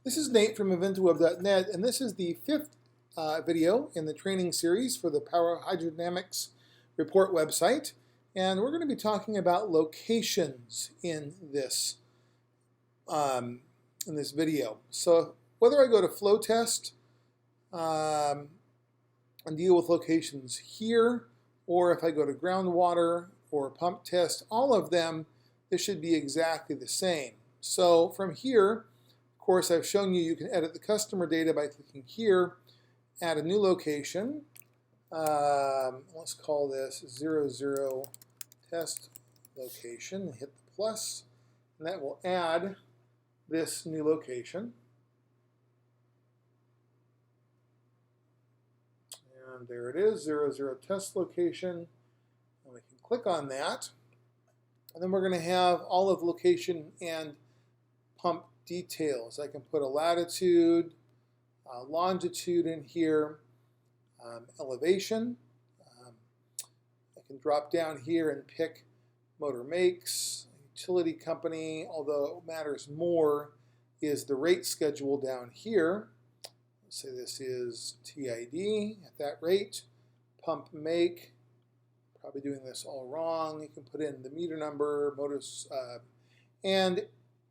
This is Nate from InventorWeb.net, and this is the fifth video in the training series for the Power Hydrodynamics Report website. And we're going to be talking about locations in this video. So whether I go to flow test and deal with locations here, or if I go to groundwater or pump test, all of them, this should be exactly the same. So from here, of course, I've shown you can edit the customer data by clicking here, add a new location. Let's call this 00 test location, hit the plus, and that will add this new location. And there it is, 00 test location. And we can click on that. And then we're going to have all of location and pump details. I can put a latitude, longitude in here, elevation. I can drop down here and pick motor makes, utility company, although what matters more is the rate schedule down here. Let's say this is TID at that rate, pump make, probably doing this all wrong. You can put in the meter number, motors, and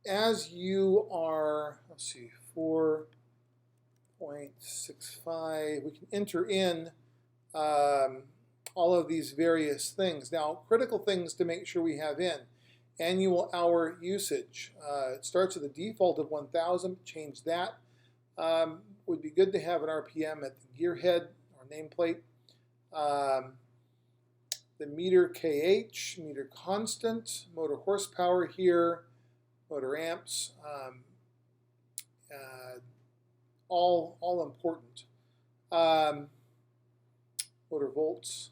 as you are, let's see, 4.65, we can enter in all of these various things. Now, critical things to make sure we have in: annual hour usage. It starts with a default of 1,000. Change that. Would be good to have an RPM at the gear head or nameplate. The meter KH, meter constant, motor horsepower here, motor amps, all important. Motor volts.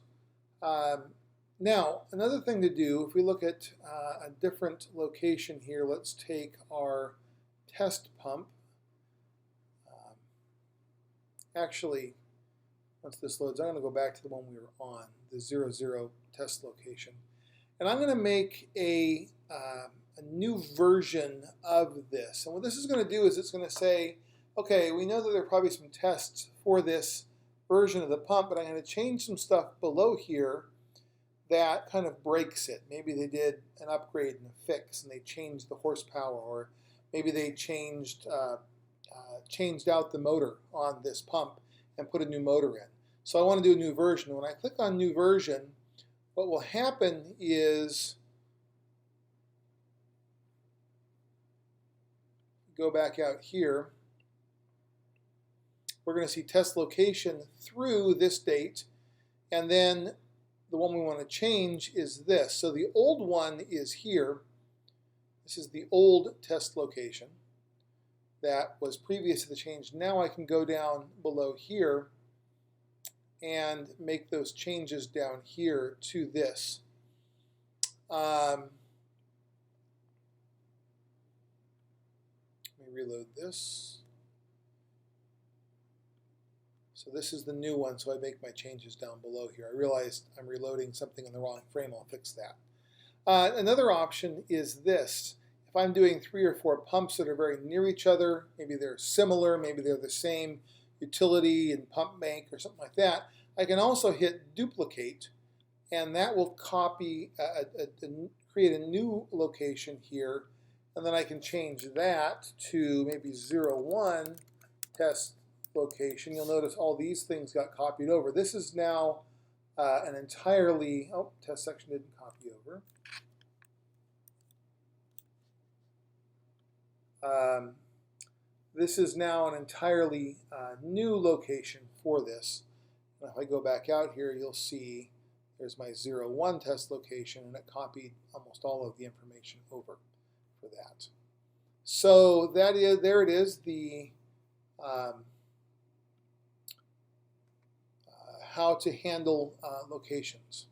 Now, another thing to do, if we look at a different location here, let's take our test pump. Actually, once this loads, I'm going to go back to the one we were on, the 00 test location. And I'm going to make a new version of this. And what this is going to do is it's going to say, okay, we know that there are probably some tests for this version of the pump, but I'm going to change some stuff below here that kind of breaks it. Maybe they did an upgrade and a fix and they changed the horsepower, or maybe they changed out the motor on this pump and put a new motor in. So I want to do a new version. When I click on new version, what will happen is, go back out here, we're going to see test location through this date, and then the one we want to change is this. So the old one is here. This is the old test location that was previous to the change. Now I can go down below here and make those changes down here to this. Let me reload this. So this is the new one, so I make my changes down below here. I realized I'm reloading something in the wrong frame. I'll fix that. Another option is this. If I'm doing 3 or 4 pumps that are very near each other, maybe they're similar, maybe they're the same utility and pump make or something like that, I can also hit duplicate, and that will copy, create a new location here, and then I can change that to maybe 01 test location. You'll notice all these things got copied over. This is now an entirely, test section didn't copy over. This is now an entirely new location for this. And if I go back out here, you'll see there's my 01 test location, and it copied almost all of the information over for that. So that is, there it is, the how to handle locations.